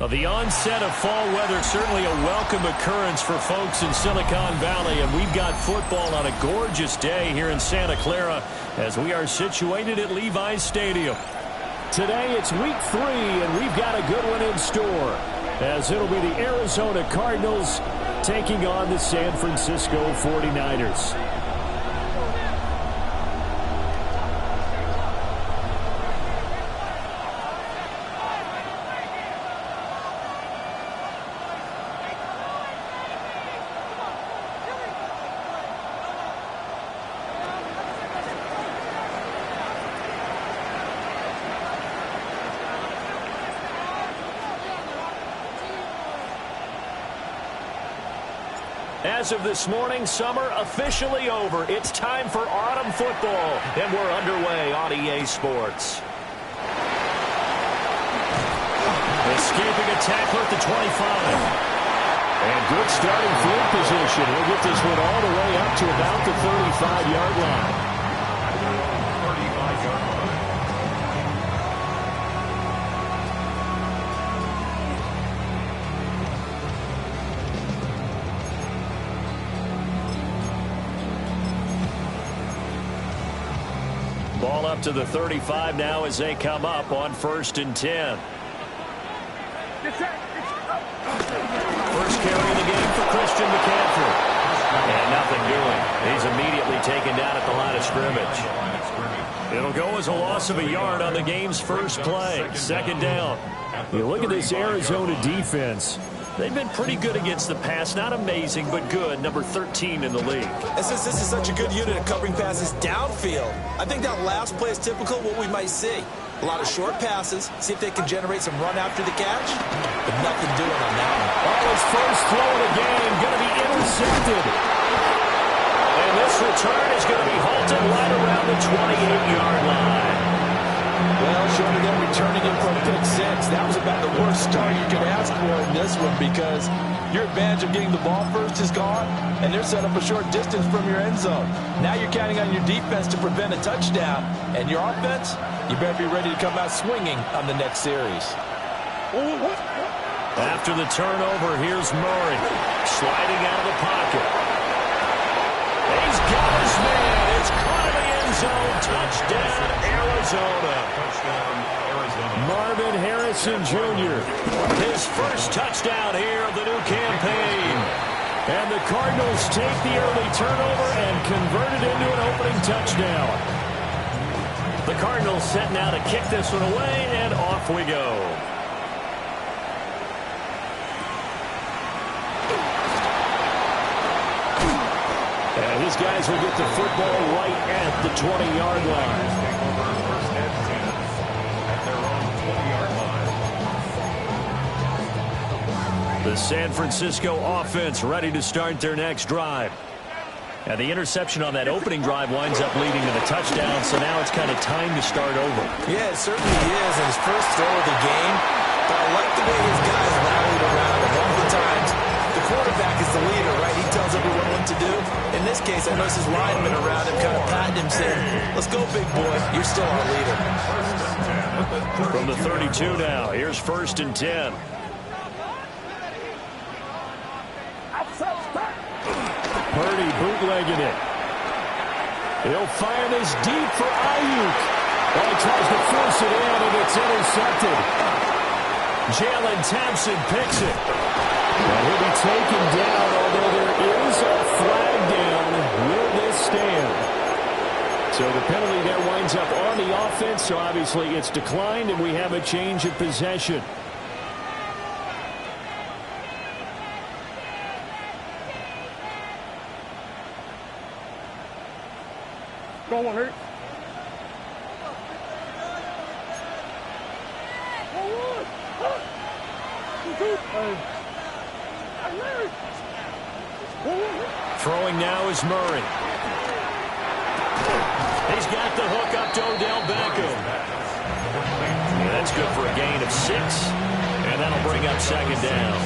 Well, the onset of fall weather, certainly a welcome occurrence for folks in Silicon Valley, and we've got football on a gorgeous day here in Santa Clara as we are situated at Levi's Stadium. Today it's week 3, and we've got a good one in store, as it'll be the Arizona Cardinals taking on the San Francisco 49ers. As of this morning, summer officially over. It's time for autumn football, and we're underway on EA Sports. Escaping a tackle at the 25. And good starting field position. He'll get this one all the way up to about the 35-yard line. Ball up to the 35 now as they come up on 1st and 10. First carry of the game for Christian McCaffrey. And nothing doing. He's immediately taken down at the line of scrimmage. It'll go as a loss of a yard on the game's first play. 2nd down. You look at this Arizona defense. They've been pretty good against the pass. Not amazing, but good. Number 13 in the league. And since this is such a good unit of covering passes downfield, I think that last play is typical of what we might see. A lot of short passes. See if they can generate some run after the catch. But nothing doing on that one. Oh, his first throw of the game going to be intercepted. And this return is going to be halted right around the 28-yard line. Well, short of them returning it for a pick 6, that was about the worst start you could ask for in this one, because your advantage of getting the ball first is gone, and they're set up a short distance from your end zone. Now you're counting on your defense to prevent a touchdown, and your offense, you better be ready to come out swinging on the next series. After the turnover, here's Murray sliding out of the pocket. He's got his man. It's caught in the end zone. Touchdown, Arizona. Marvin Harrison Jr. His first touchdown here of the new campaign. And the Cardinals take the early turnover and convert it into an opening touchdown. The Cardinals set now to kick this one away, and off we go. And his guys will get the football right at the 20-yard line. The San Francisco offense ready to start their next drive. And the interception on that opening drive winds up leading to the touchdown, so now it's kind of time to start over. Yeah, it certainly is, and his first throw of the game. But I like the way his guys rallied around him. One of the times, the quarterback is the leader, right? He tells everyone what to do. In this case, I noticed his linemen around him kind of patting him, saying, "Let's go, big boy. You're still our leader." From the 32 now, here's 1st and 10. Purdy bootlegging it. He'll fire this deep for Ayuk. Oh, he tries to force it in, and it's intercepted. Jalen Thompson picks it. And he'll be taken down, although there is a flag down. Will this stand? So the penalty there winds up on the offense, so obviously it's declined, and we have a change of possession. Go on, hurt. Throwing now is Murray. He's got the hook up to Odell Beckham. Yeah, that's good for a gain of 6, and that'll bring up 2nd down.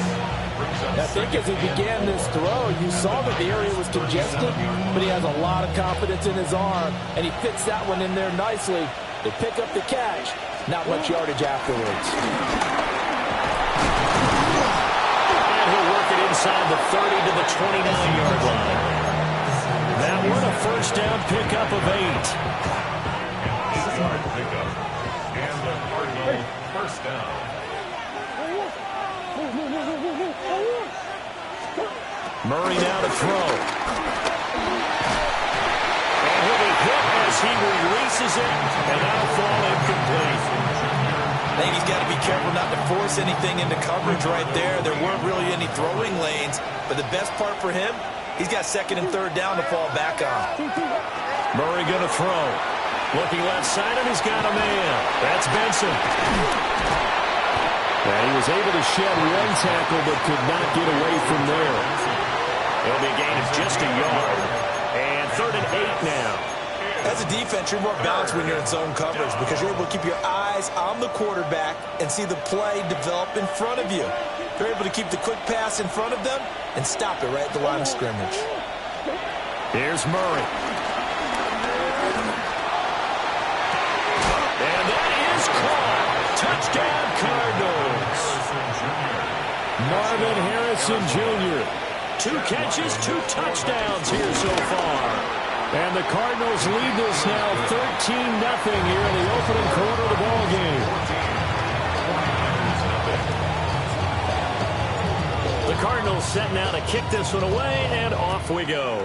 I think as he began this throw, you saw that the area was congested, but he has a lot of confidence in his arm, and he fits that one in there nicely. They pick up the catch. Not much yardage afterwards. inside the 30 to the 29-yard line. That one a first down pickup of 8. And the Cardinals first down. Murray now to throw. And he'll be hit as he releases it, and that'll fall incomplete. I think he's got to be careful not to force anything into coverage right there. There weren't really any throwing lanes, but the best part for him, he's got second and third down to fall back on. Murray going to throw. Looking left side, and he's got a man. That's Benson. And he was able to shed one tackle, but could not get away from there. It'll be a gain of just a yard. And 3rd and 8 now. As a defense, you're more balanced when you're in zone coverage because you're able to keep your eyes on the quarterback and see the play develop in front of you. You're able to keep the quick pass in front of them and stop it right at the line of scrimmage. Here's Murray. And that is caught. Touchdown, Cardinals. Marvin Harrison Jr. 2 catches, 2 touchdowns here so far. And the Cardinals lead this now 13-0 here in the opening quarter of the ball game. The Cardinals set now to kick this one away, and off we go.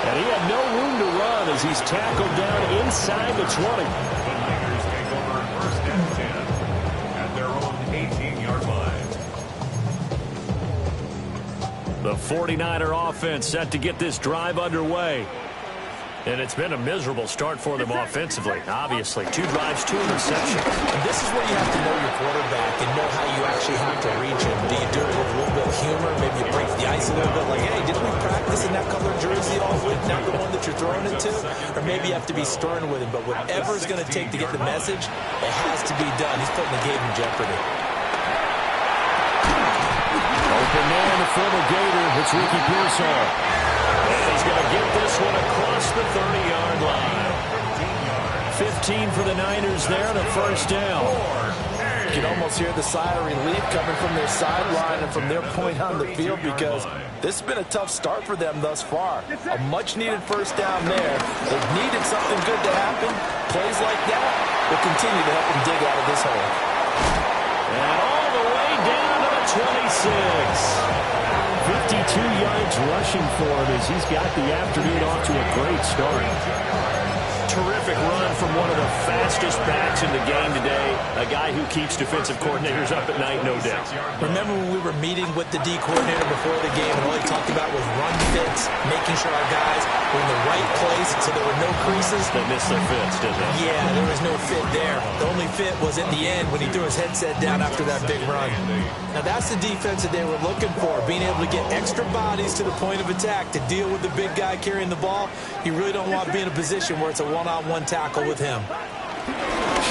And he had no room to run as he's tackled down inside the 20. The Niners take over 1st and 10 at their own 18-yard line. The 49er offense set to get this drive underway. And it's been a miserable start for them offensively. Obviously, 2 drives, 2 interceptions. And this is where you have to know your quarterback and know how you actually have to reach him. Do you do it with a little bit of humor? Maybe you break the ice a little bit like, hey, didn't we practice in that color jersey all week, not the one that you're throwing it to? Or maybe you have to be stern with him. But whatever it's going to take to get the message, it has to be done. He's putting the game in jeopardy. Open man, the former Gator. It's Ricky Pearsall. And he's going to get this one across the 30-yard line. 15 for the Niners there and a first down. You can almost hear the sigh of relief coming from their sideline and from their point on the field because this has been a tough start for them thus far. A much-needed first down there. They've needed something good to happen. Plays like that will continue to help them dig out of this hole. And all the way down to the 26. 52 yards rushing for him as he's got the afternoon off to a great start. Terrific run from one of the fastest backs in the game today. A guy who keeps defensive coordinators up at night, no doubt. Remember when we were meeting with the D coordinator before the game and all he talked about was run fits, making sure our guys were in the right place so there were no creases? They missed their fits, didn't they? Yeah, there was no fit there. The only fit was at the end when he threw his headset down after that big run. Now that's the defense that they were looking for, being able to get extra bodies to the point of attack to deal with the big guy carrying the ball. You really don't want to be in a position where it's a one-on-one tackle with him.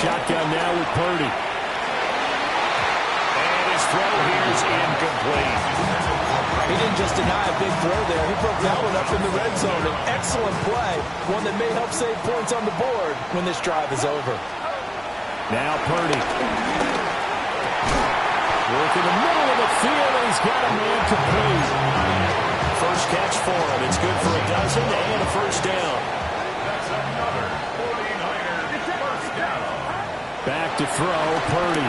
Shotgun now with Purdy. And his throw here is incomplete. He didn't just deny a big throw there. He broke that one up in the red zone. An excellent play, one that may help save points on the board when this drive is over. Now Purdy. Work in the middle of the field, and he's got a man complete. First catch for him. It's good for a dozen and a first down. That's another 49er first down. Back to throw, Purdy.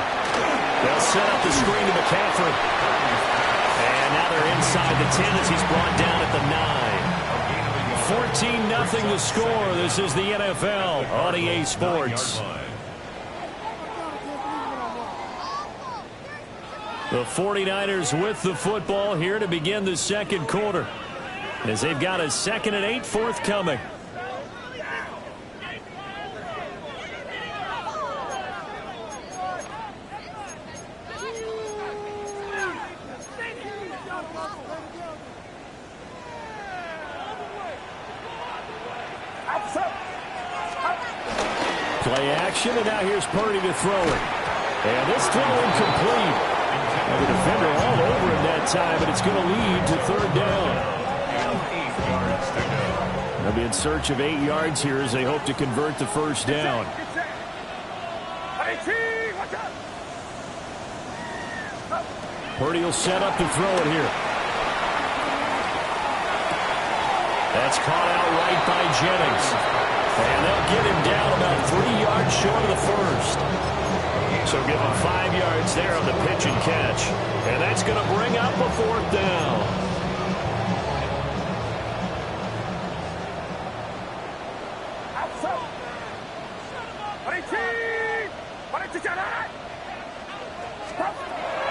They'll set up the screen to McCaffrey. And now they're inside the 10 as he's brought down at the 9. 14-0 the score. This is the NFL on EA Sports. The 49ers with the football here to begin the second quarter, as they've got a 2nd and 8 forthcoming. Play action, and now here's Purdy to throw it. And this throw incomplete. And the defender all over him that time, but it's going to lead to 3rd down. 8 yards to go. They'll be in search of 8 yards here as they hope to convert the first down. Purdy will set up to throw it here. That's caught out right by Jennings. And they'll get him down about 3 yards short of the first. So give him 5 yards there on the pitch and catch. And that's going to bring up a 4th down.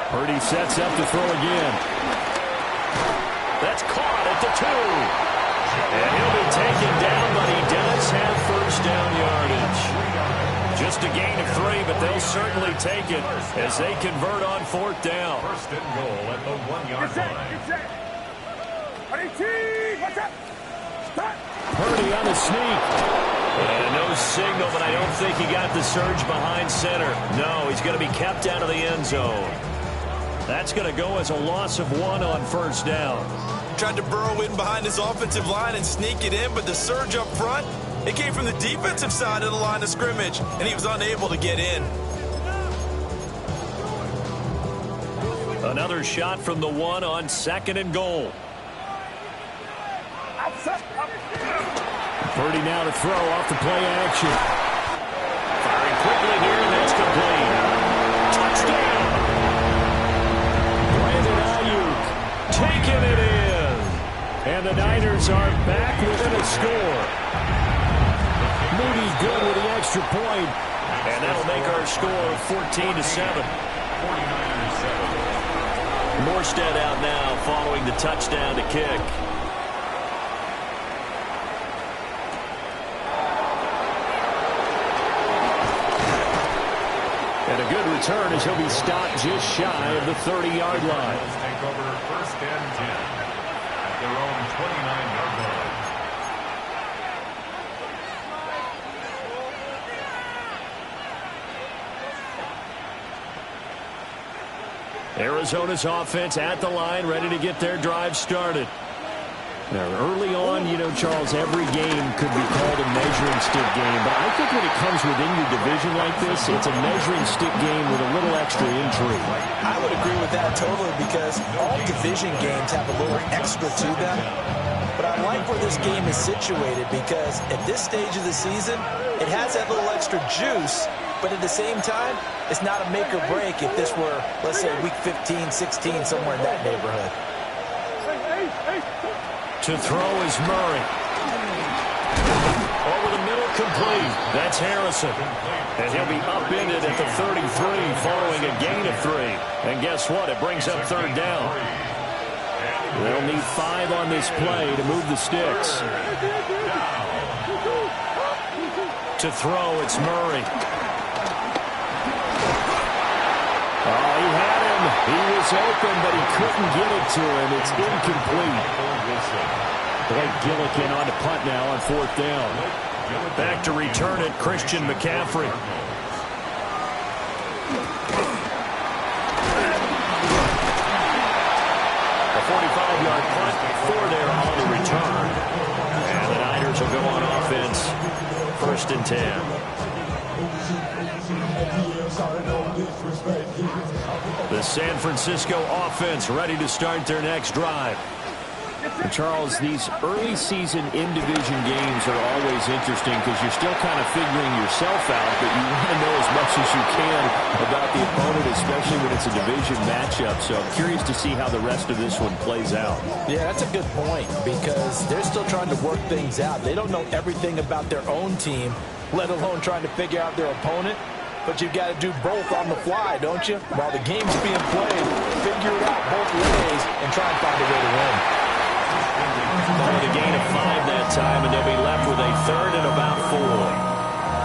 Purdy sets up to throw again. That's caught at the 2. And he'll be taken down, but he does have first down yardage. Just a gain of 3, but they'll certainly take it as they convert on 4th down. First and goal at the 1-yard line. Purdy on the sneak. And no signal, but I don't think he got the surge behind center. No, he's going to be kept out of the end zone. That's going to go as a loss of 1 on first down. Tried to burrow in behind his offensive line and sneak it in, but the surge up front, it came from the defensive side of the line of scrimmage, and he was unable to get in. Another shot from the 1 on 2nd and goal. Purdy now to throw off the play action. Firing quickly here, and that's complete. Touchdown! Brandon Ayuk taking it in. And the Niners are back within a score. Moody good with the extra point. And that'll make our score 14-7. 49-7. Morstead out now following the touchdown to kick. And a good return as he'll be stopped just shy of the 30-yard line. Take over first and 10 at their own 29-yard line. Arizona's offense at the line, ready to get their drive started. Now, early on, you know, Charles, every game could be called a measuring stick game. But I think when it comes within your division like this, it's a measuring stick game with a little extra intrigue. I would agree with that totally because all division games have a little extra to them. But I like where this game is situated because at this stage of the season, it has that little extra juice. But at the same time, it's not a make or break if this were, let's say, week 15, 16, somewhere in that neighborhood. To throw is Murray. Over the middle, complete. That's Harrison. And he'll be upended at the 33 following a gain of 3. And guess what? It brings up 3rd down. They'll need 5 on this play to move the sticks. To throw, it's Murray. Oh, he had him. He was open, but he couldn't get it to him. It's incomplete. Blake Gillikin on to punt now on 4th down. Back to return it, Christian McCaffrey. A 45-yard punt, 4 there on the return. And the Niners will go on offense, 1st and 10. The San Francisco offense ready to start their next drive. And Charles, these early season in-division games are always interesting because you're still kind of figuring yourself out, but you want to know as much as you can about the opponent, especially when it's a division matchup. So I'm curious to see how the rest of this one plays out. Yeah, that's a good point because they're still trying to work things out. They don't know everything about their own team, let alone trying to figure out their opponent. But you've got to do both on the fly, don't you? While the game's being played, figure it out both ways and try and find a way to win. With a gain of 5 that time, and they'll be left with a 3rd and about 4.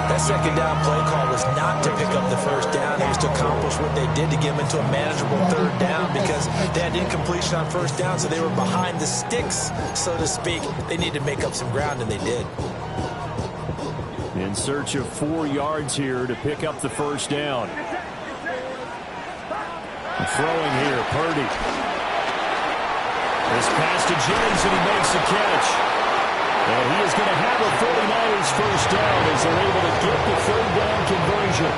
That 2nd down play call was not to pick up the 1st down. It was to accomplish what they did to get them into a manageable 3rd down because they had incompletion on 1st down, so they were behind the sticks, so to speak. They needed to make up some ground, and they did. In search of 4 yards here to pick up the 1st down. Throwing here, Purdy. This pass to Jennings, and he makes the catch. And he is going to have a 49ers 1st down as they're able to get the 3rd down conversion.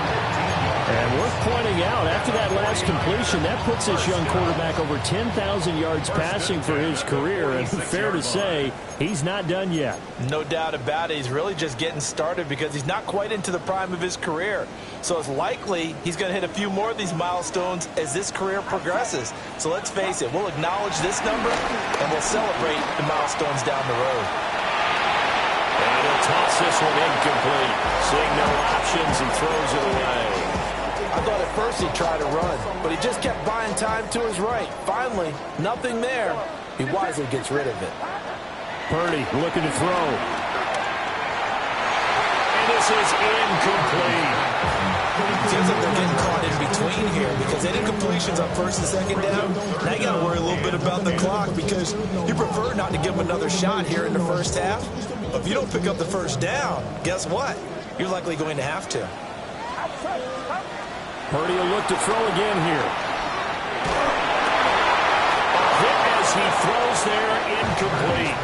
And worth pointing out, after that last completion, that puts this young quarterback over 10,000 yards passing for his career. And fair to say, he's not done yet. No doubt about it. He's really just getting started because he's not quite into the prime of his career. So it's likely he's going to hit a few more of these milestones as this career progresses. So let's face it, we'll acknowledge this number and we'll celebrate the milestones down the road. And he'll toss this one incomplete. Seeing no options, he throws it away. I thought at first he'd try to run, but he just kept buying time to his right. Finally, nothing there. He wisely gets rid of it. Purdy looking to throw. And this is incomplete. Seems like they're getting caught in between here because any completions on first and second down, now you got to worry a little bit about the clock because you prefer not to give them another shot here in the first half. But if you don't pick up the first down, guess what? You're likely going to have to. Purdy will look to throw again here. A hit as he throws there, incomplete.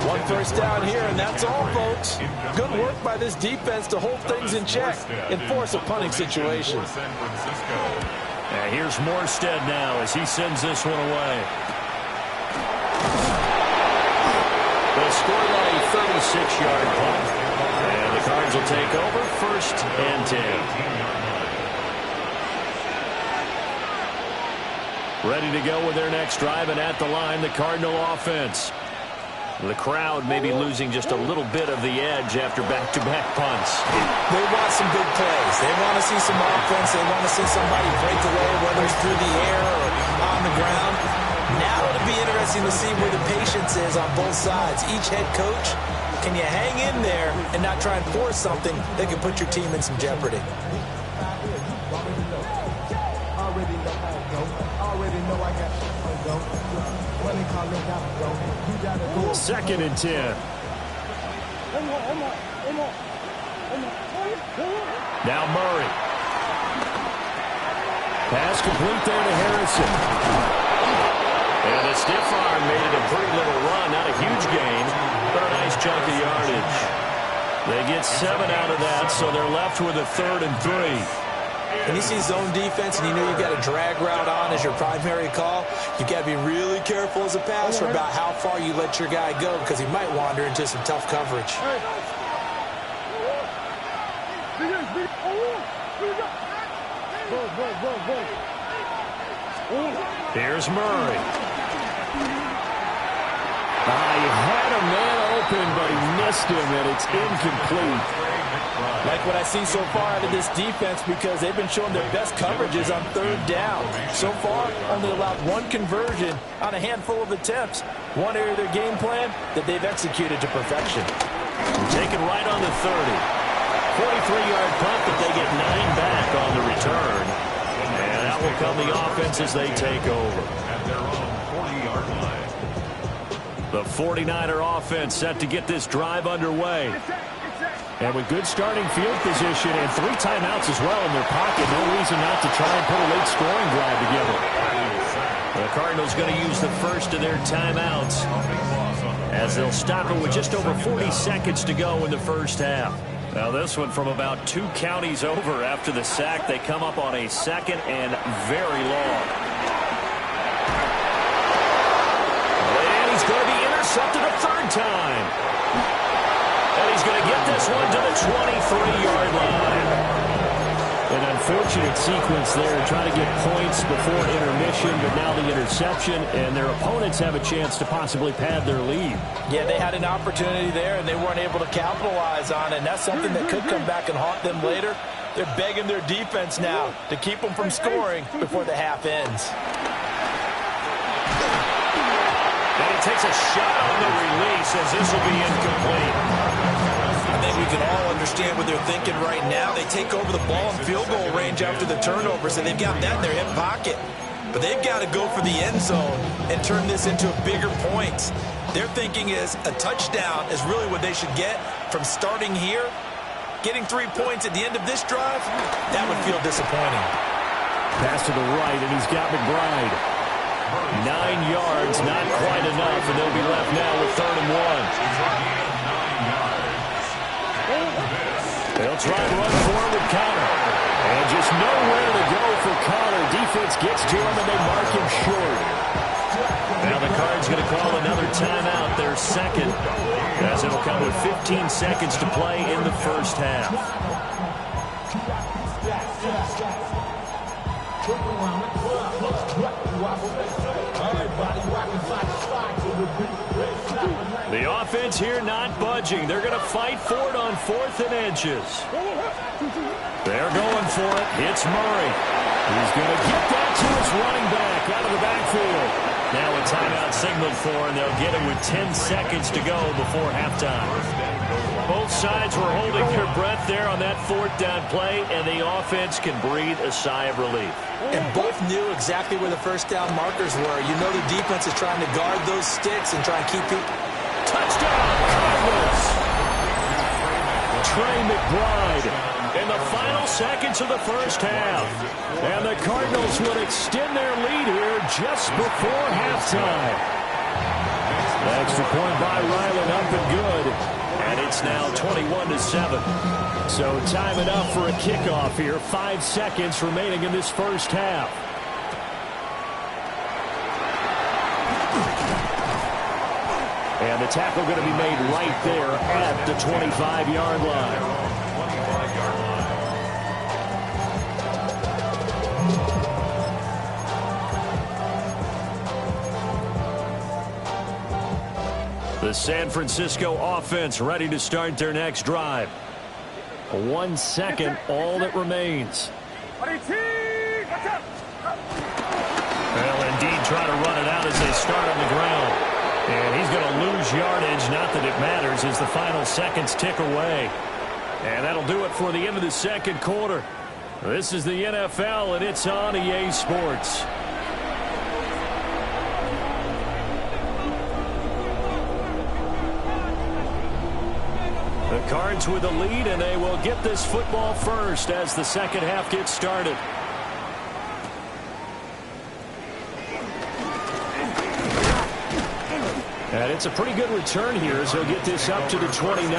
One first down here, and that's all, folks. Good work by this defense to hold things in check and force a punting situation. And here's Morstead now as he sends this one away. They'll score that a 36-yard punt. And the Cards will take over 1st and 10. Ready to go with their next drive, and at the line, the Cardinal offense. The crowd may be losing just a little bit of the edge after back-to-back punts. They want some big plays. They want to see some offense. They want to see somebody break away, whether it's through the air or on the ground. Now it'll be interesting to see where the patience is on both sides. Each head coach, can you hang in there and not try and force something that can put your team in some jeopardy? Second and 10. Now Murray. Pass complete there to Harrison. And a stiff arm made it a pretty little run. Not a huge gain, but a nice chunk of yardage. They get 7 out of that, so they're left with a 3rd and 3. When you see zone defense and you know you've got a drag route on as your primary call, you've got to be really careful as a passer about how far you let your guy go because he might wander into some tough coverage. Here's Murray. He had a man open, but he missed him, and it's incomplete. Like what I see so far out of this defense because they've been showing their best coverages on 3rd down. So far, only allowed 1 conversion on a handful of attempts. One area of their game plan that they've executed to perfection. Taken right on the 30. 43-yard punt, but they get 9 back on the return. And that will come the offense as they take over. At their own 40-yard line. The 49er offense set to get this drive underway. And with good starting field position and 3 timeouts as well in their pocket, no reason not to try and put a late scoring drive together. The Cardinals going to use the first of their timeouts as they'll stop it with just over 40 seconds to go in the first half. Now this one from about 2 counties over after the sack. They come up on a 2nd and very long. And he's going to be intercepted a 3rd time. And he's going to get this one to the 23-yard line. An unfortunate sequence there, trying to get points before intermission, but now the interception, and their opponents have a chance to possibly pad their lead. Yeah, they had an opportunity there, and they weren't able to capitalize on it, and that's something that could come back and haunt them later. They're begging their defense now to keep them from scoring before the half ends. And he takes a shot on the release as this will be incomplete. I think we can all understand what they're thinking right now. They take over the ball in field goal range after the turnover, so they've got that in their hip pocket. But they've got to go for the end zone and turn this into a bigger point. Their thinking is a touchdown is really what they should get from starting here. Getting 3 points at the end of this drive, that would feel disappointing. Pass to the right, and he's got McBride. 9 yards, not quite enough, and they'll be left now with 3rd and 1. They'll try and run forward with Connor. And offense gets to him, and they mark him short. Now the Cards going to call another timeout, their second, as it'll come with 15 seconds to play in the first half. The offense here not budging. They're going to fight for it on 4th and inches. They're going for it. It's Murray. He's going to get that to his running back out of the backfield. Now a timeout signaled for, and they'll get it with 10 seconds to go before halftime. Both sides were holding their breath there on that 4th down play, and the offense can breathe a sigh of relief. And both knew exactly where the first down markers were. You know the defense is trying to guard those sticks and try and keep people. Touchdown, Cardinals! Trey McBride in the final seconds of the first half. And the Cardinals will extend their lead here just before halftime. Extra point by Ryland, up and good. And it's now 21-7. So time it up for a kickoff here. 5 seconds remaining in this first half. And the tackle going to be made right there at the 25-yard line. The San Francisco offense ready to start their next drive. 1 second, all that remains. Well, indeed, try to run it out as they start on the ground. And he's going to lose yardage, not that it matters, as the final seconds tick away. And that'll do it for the end of the second quarter. This is the NFL, and it's on EA Sports. The Cards with the lead, and they will get this football first as the second half gets started. And it's a pretty good return here as he'll get this up to the 29.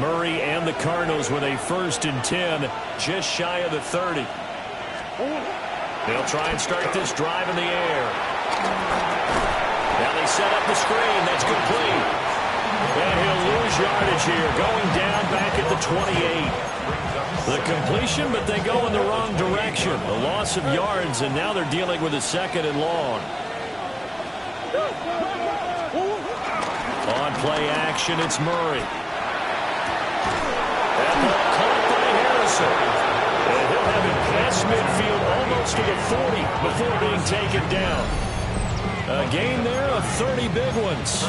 Murray and the Cardinals with a 1st and 10, just shy of the 30. They'll try and start this drive in the air. Now they set up the screen. That's complete. And he'll lose yardage here, going down back at the 28. The completion, but they go in the wrong direction. A loss of yards, and now they're dealing with a 2nd and long. On play action, it's Murray. That ball caught by Harrison. And he'll have it past midfield almost to the 40 before being taken down. A gain there of 30 big ones.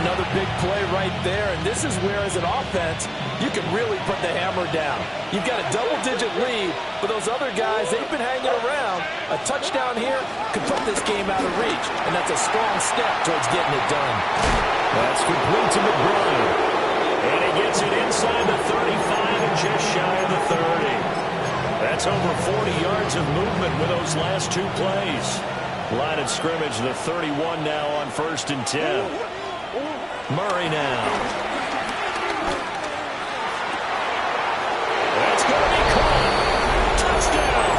Another big play right there, and this is where, as an offense, you can really put the hammer down. You've got a double-digit lead, but those other guys, they've been hanging around. A touchdown here could put this game out of reach, and that's a strong step towards getting it done. That's complete to McBride. And he gets it inside the 35 and just shy of the 30. That's over 40 yards of movement with those last 2 plays. Line of scrimmage, the 31 now on 1st and 10. Murray now. That's going to be caught. Touchdown.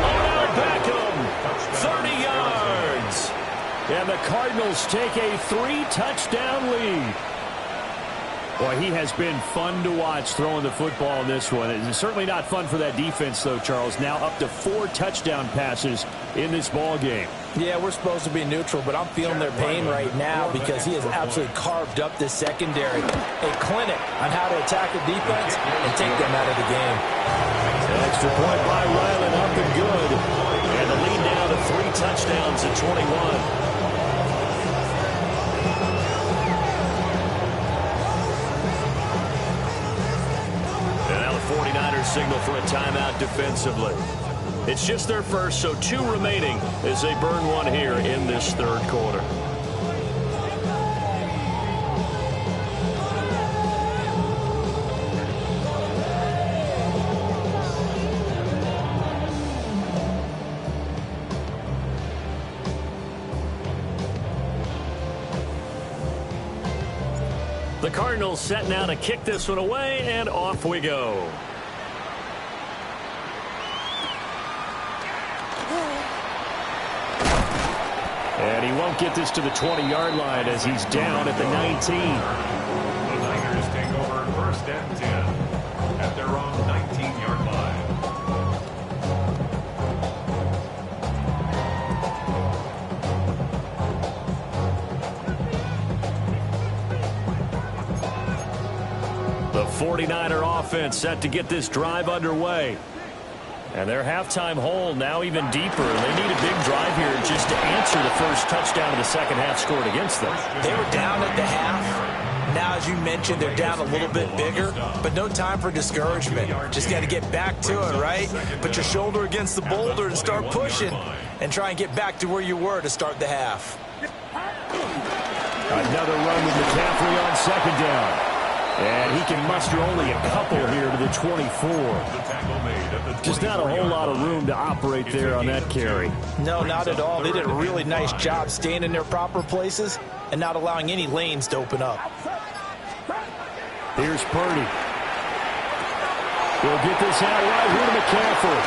Odell Beckham, 30 yards. And the Cardinals take a 3-touchdown lead. Boy, he has been fun to watch throwing the football in this one. It's certainly not fun for that defense, though, Charles. Now up to 4 touchdown passes in this ball game. Yeah, we're supposed to be neutral, but I'm feeling their pain right now because he has absolutely carved up this secondary. A clinic on how to attack the defense and take them out of the game. Extra point by Ryland, up and good. And the lead now to 3 touchdowns at 21. Signal for a timeout defensively. It's just their first, so 2 remaining as they burn one here in this 3rd quarter. The Cardinals set now to kick this one away, and off we go. And he won't get this to the 20-yard line as he's down at the 19. The Niners take over first and 10 at their own 19-yard line. The 49er offense set to get this drive underway. And their halftime hole now even deeper. They need a big drive here just to answer the first touchdown of the second half scored against them. They were down at the half. Now, as you mentioned, they're down a little bit bigger, but no time for discouragement. Just got to get back to it, right? Put your shoulder against the boulder and start pushing and try and get back to where you were to start the half. Another run with McCaffrey on second down. And he can muster only a couple here to the 24. Just not a whole lot of room to operate there on that carry. No, not at all. They did a really nice job staying in their proper places and not allowing any lanes to open up. Here's Purdy. He'll get this out right here to McCaffrey.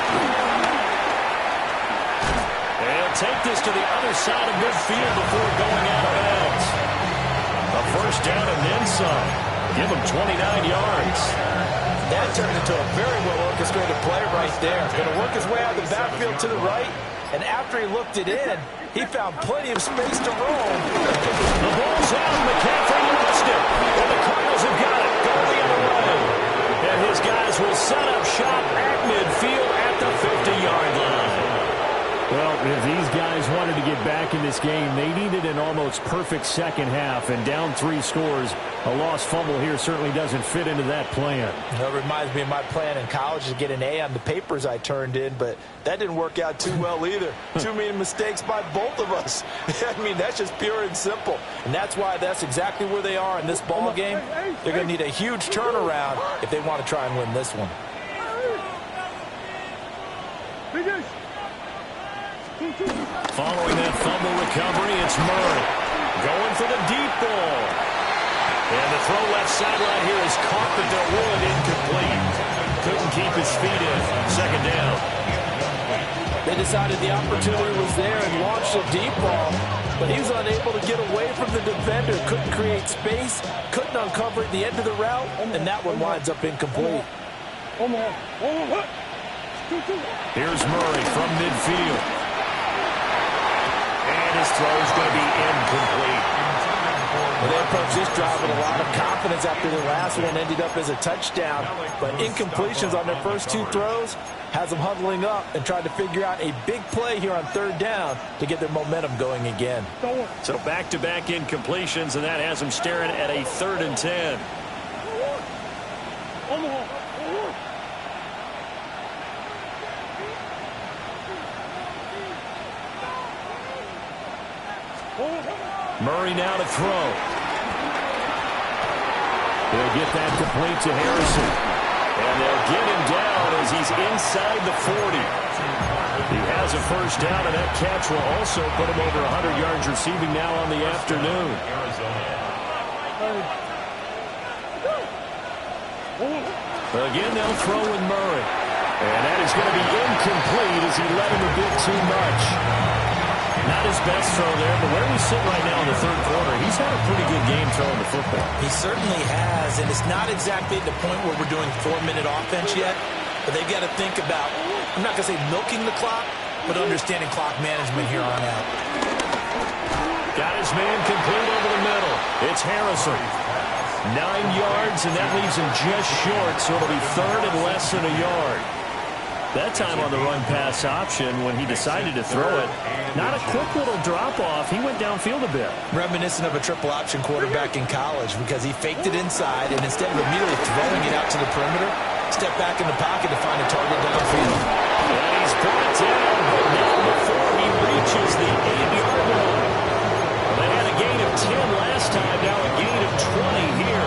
They'll take this to the other side of midfield before going out of bounds. A first down and then some. Give him 29 yards. That turned into a very well-orchestrated play right there. Going to work his way out of the backfield to the right, and after he looked it in, he found plenty of space to roam. The ball's out. McCaffrey lost it. And the Cardinals have got it. Go the other way. And his guys will set up shop at midfield at the 50-yard line. Well, if these guys wanted to get back in this game, they needed an almost perfect second half, and down 3 scores. A lost fumble here certainly doesn't fit into that plan. That reminds me of my plan in college to get an A on the papers I turned in, but that didn't work out too well either. Too many mistakes by both of us. I mean, that's just pure and simple. And that's why that's exactly where they are in this ball game. They're going to need a huge turnaround if they want to try and win this one. Following that fumble recovery, it's Murray. Going for the deep ball. And the throw left sideline here is caught, but they'll rule it incomplete. Couldn't keep his feet in. Second down. They decided the opportunity was there and launched a deep ball, but he was unable to get away from the defender. Couldn't create space, couldn't uncover at the end of the route, and that one winds up incomplete. Here's Murray from midfield. And his throw is going to be incomplete. Well, they approached this drive with a lot of confidence after the last one ended up as a touchdown. But incompletions on their first 2 throws has them huddling up and trying to figure out a big play here on third down to get their momentum going again. So back-to-back incompletions, and that has them staring at a 3rd and 10. Murray now to throw. They'll get that complete to Harrison. And they'll get him down as he's inside the 40. He has a first down, and that catch will also put him over 100 yards receiving now on the afternoon. Again, they'll throw in Murray. And that is going to be incomplete as he led him a bit too much. Not his best throw there, but where we sit right now in the 3rd quarter, he's had a pretty good game throwing the football. He certainly has, and it's not exactly at the point where we're doing 4-minute offense yet, but they've got to think about, I'm not going to say milking the clock, but understanding clock management here on out. Got his man complete over the middle. It's Harrison. 9 yards, and that leaves him just short, so it'll be 3rd and less than a yard. That time on the run-pass option, when he decided to throw it, not a quick little drop-off. He went downfield a bit. Reminiscent of a triple-option quarterback in college because he faked it inside, and instead of immediately throwing it out to the perimeter, stepped back in the pocket to find a target downfield. And he's brought down, but not before he reaches the 8-yard line. They had a gain of 10 last time, now a gain of 20 here.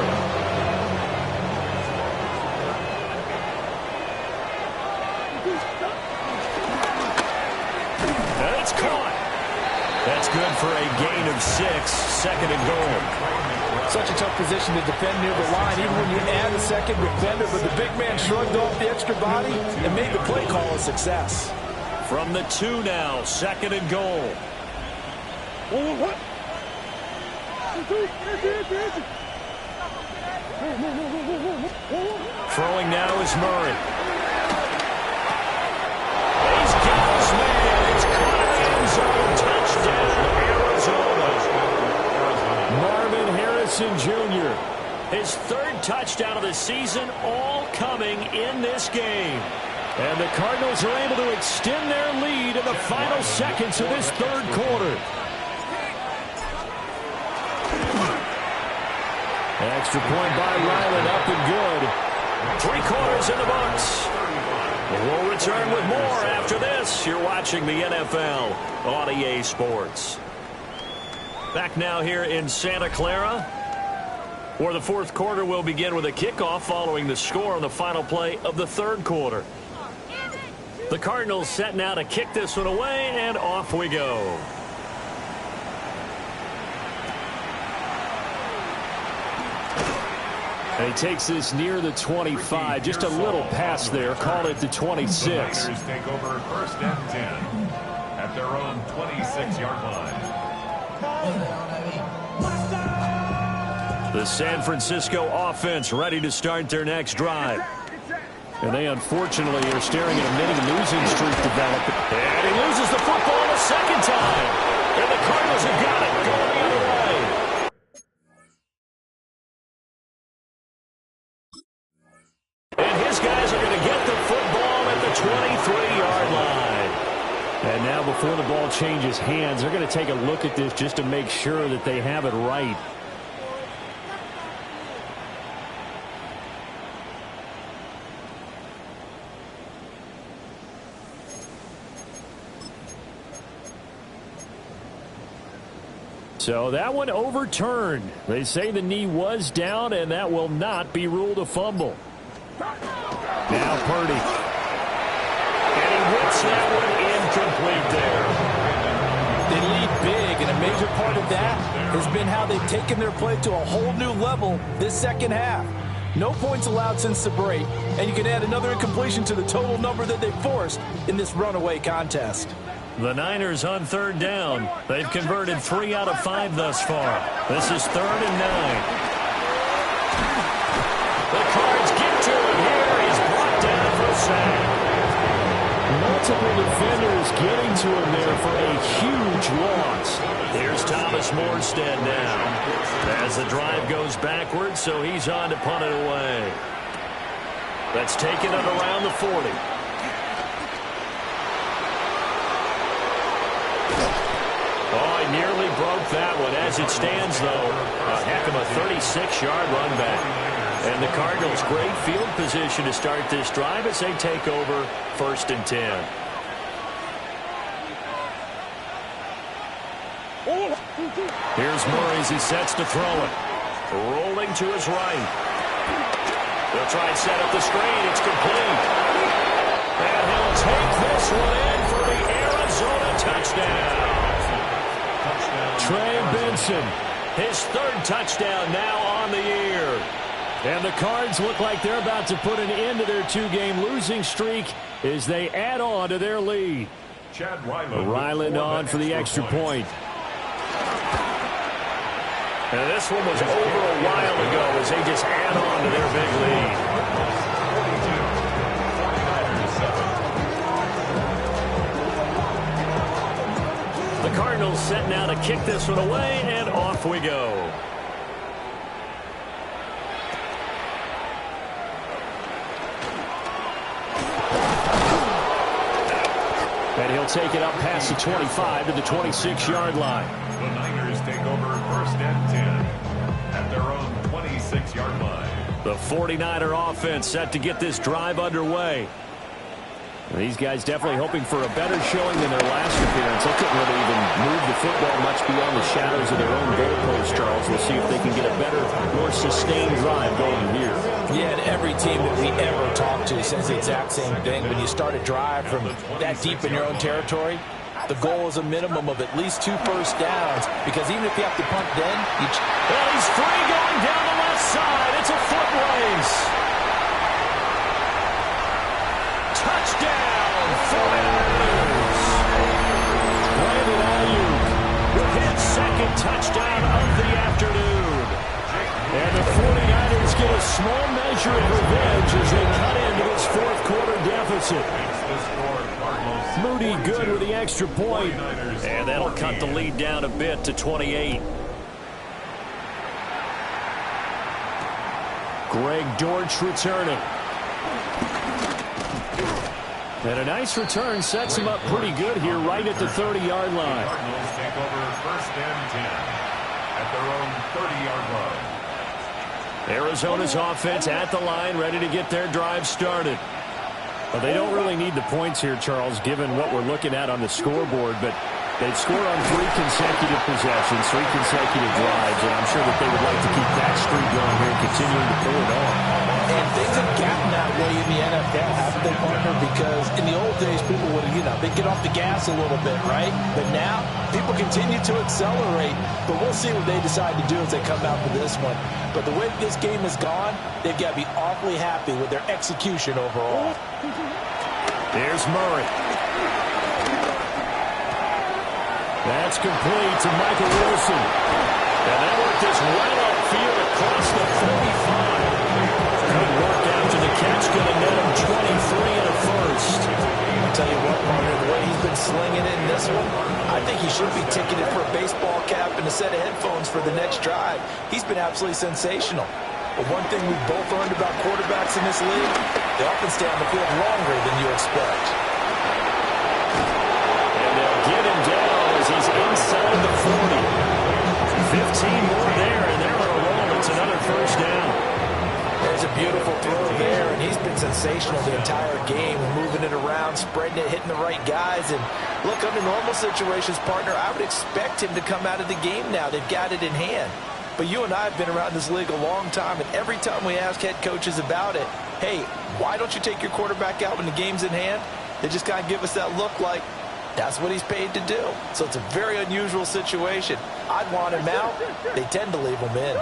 And it's caught. That's good for a gain of 6, 2nd and goal. Such a tough position to defend near the line, even when you add a second defender. But the big man shrugged off the extra body and made the play call a success. From the 2 now, 2nd and goal. Throwing now is Murray. He's got his man. It's caught in the end zone. Touchdown, Arizona. Marvin Harrison Jr. His 3rd touchdown of the season, all coming in this game. And the Cardinals are able to extend their lead in the final seconds of this 3rd quarter. Extra point by Ryland, up and good. 3 quarters in the books. We'll return with more after this. You're watching the NFL on EA Sports. Back now here in Santa Clara, where the 4th quarter will begin with a kickoff following the score on the final play of the 3rd quarter. The Cardinals set now to kick this one away, and off we go. And he takes this near the 25, just a little pass there, called it the 26. The Niners take over 1st and 10 at their own 26-yard line. The San Francisco offense ready to start their next drive. And they unfortunately are staring at a mini-losing streak developing. And he loses the football a 2nd time. And the Cardinals have got it going the other way. And his guys are going to get the football at the 23-yard line. And now before the ball changes hands, they're going to take a look at this just to make sure that they have it right. So that one overturned. They say the knee was down, and that will not be ruled a fumble. Now Purdy. And he whips that one incomplete there. They lead big, and a major part of that has been how they've taken their play to a whole new level this 2nd half. No points allowed since the break, and you can add another incompletion to the total number that they forced in this runaway contest. The Niners on 3rd down. They've converted 3 out of 5 thus far. This is 3rd and 9. The Cards get to it here. He's brought down for a sack. Multiple defenders getting to him there for a huge loss. Here's Thomas Morstead now. As the drive goes backwards, so he's on to punt it away. That's taken at around the 40. Oh, he nearly broke that one. As it stands, though, a heck of a 36-yard run back. And the Cardinals, great field position to start this drive as they take over 1st and 10. Here's Murray as he sets to throw it. Rolling to his right. They'll try and set up the screen. It's complete. And he'll take this one in for the Arizona touchdown. Trey Benson, his 3rd touchdown now on the year. And the Cards look like they're about to put an end to their 2-game losing streak as they add on to their lead. Ryland on for the extra point. And this one was over a while ago as they just add on to their big lead. The Cardinals set now to kick this one away, and off we go. And he'll take it up past the 25 to the 26-yard line. The Niners take over 1st and 10 at their own 26-yard line. The 49er offense set to get this drive underway. These guys definitely hoping for a better showing than their last appearance. They couldn't really even move the football much beyond the shadows of their own goalpost, Charles. We'll see if they can get a better, more sustained drive going here. Yeah, and every team that we ever talk to says the exact same thing. When you start a drive from that deep in your own territory, The goal is a minimum of at least 2 first downs, because even if you have to punt then, well, he's free going down the left side. It's a foot race. Touchdown, 49ers. Brandon Ayuk with his second touchdown of the afternoon. And the 49ers get a small measure of revenge as they cut into this fourth quarter deficit. Moody good with the extra point. And that'll cut the lead down a bit to 28. Greg Dortch returning. And a nice return sets him up pretty good here right at the 30-yard line. Cardinals take over first and 10 at their own 30-yard line. Arizona's offense at the line, ready to get their drive started. Well, they don't really need the points here, Charles, given what we're looking at on the scoreboard, but they've scored on 3 consecutive possessions, 3 consecutive drives, and I'm sure that they would like to keep that streak going here and continuing to pull it on. And things have gotten that way in the NFL, haven't they, partner? Because in the old days, people would, they'd get off the gas a little bit, right? But now, people continue to accelerate. But we'll see what they decide to do as they come out for this one. But the way this game has gone, they've got to be awfully happy with their execution overall. Here's Murray. That's complete to Michael Wilson. And that worked this right upfield across the 45. Good work after the catch, going to net him 23 and a first. I'll tell you what, partner, the way he's been slinging it in this one, I think he should be ticketed for a baseball cap and a set of headphones for the next drive. He's been absolutely sensational. But one thing we've both learned about quarterbacks in this league, they often stay on the field longer than you expect. And they'll get him down as he's inside the 40. 15 more there, and they're on a roll. It's another first down. There's a beautiful throw there, and he's been sensational the entire game, moving it around, spreading it, hitting the right guys. And look, under normal situations, partner, I would expect him to come out of the game now. They've got it in hand. But you and I have been around this league a long time, and every time we ask head coaches about it, hey, why don't you take your quarterback out when the game's in hand? They just kind of give us that look like that's what he's paid to do. So it's a very unusual situation. I'd want him out. They tend to leave him in.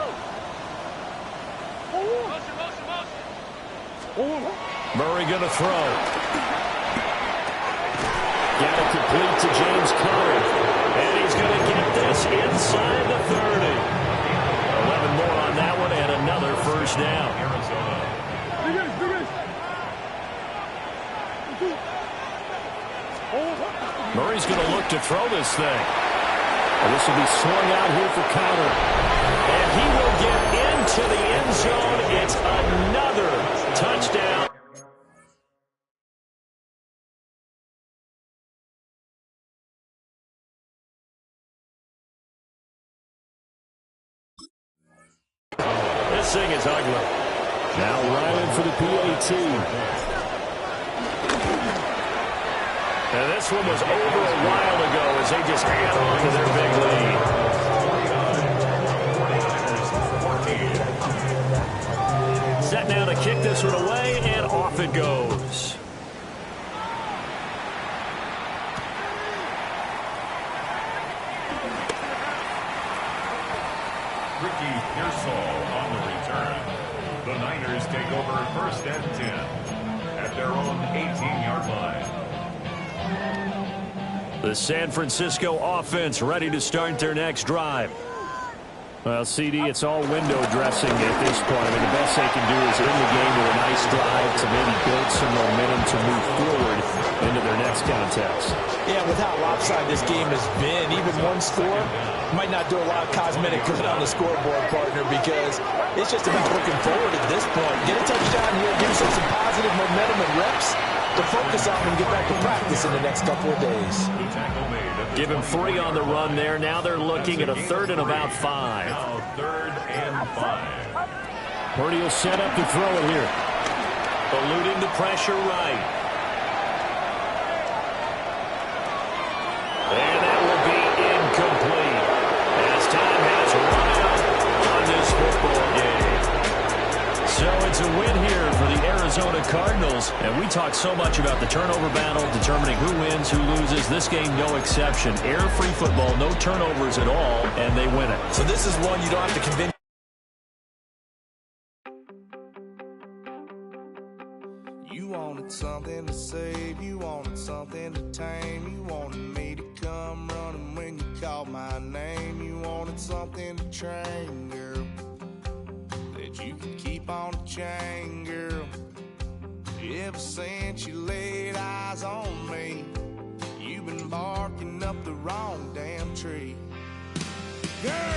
Murray going to throw. Got it complete to James Conner. And he's going to get this inside the 30. 11 more on that one and another first down. Murray's going to look to throw this thing. And this will be swung out here for Conner. And he will get into the end zone. It's another touchdown. This thing is ugly. Now Ryan for the PAT. And this one was over a while ago as they just hang on to their big lead. Set now to kick this one away, and off it goes. Ricky Pearsall on the return. The Niners take over first and 10 at their own 18-yard line. The San Francisco offense ready to start their next drive. Well, CD, it's all window dressing at this point. I mean, the best they can do is in the game with a nice drive to maybe build some momentum to move forward into their next contest. Yeah, with how lopsided this game has been, even one score might not do a lot of cosmetic good on the scoreboard, partner, because it's just about looking forward at this point. Get a touchdown here, give yourself some positive momentum and reps to focus on and get back to practice in the next couple of days. Give him 3 on the run there. Now they're looking at a 3rd and about 5. Now 3rd and 5. Purdy will set up to throw it here. Eluding the pressure right. And that will be incomplete. As time has run out on this football game. So it's a win here for the Arizona Arizona Cardinals. And we talk so much about the turnover battle, determining who wins, who loses. This game, no exception. Error-free football, no turnovers at all, and they win it. So this is one you don't have to convince. You wanted something to save, you wanted something to tame, you wanted me to come running when you called my name, you wanted something to train, girl, that you could keep on the chain, girl. Ever since you laid eyes on me, you've been barking up the wrong damn tree. Girl.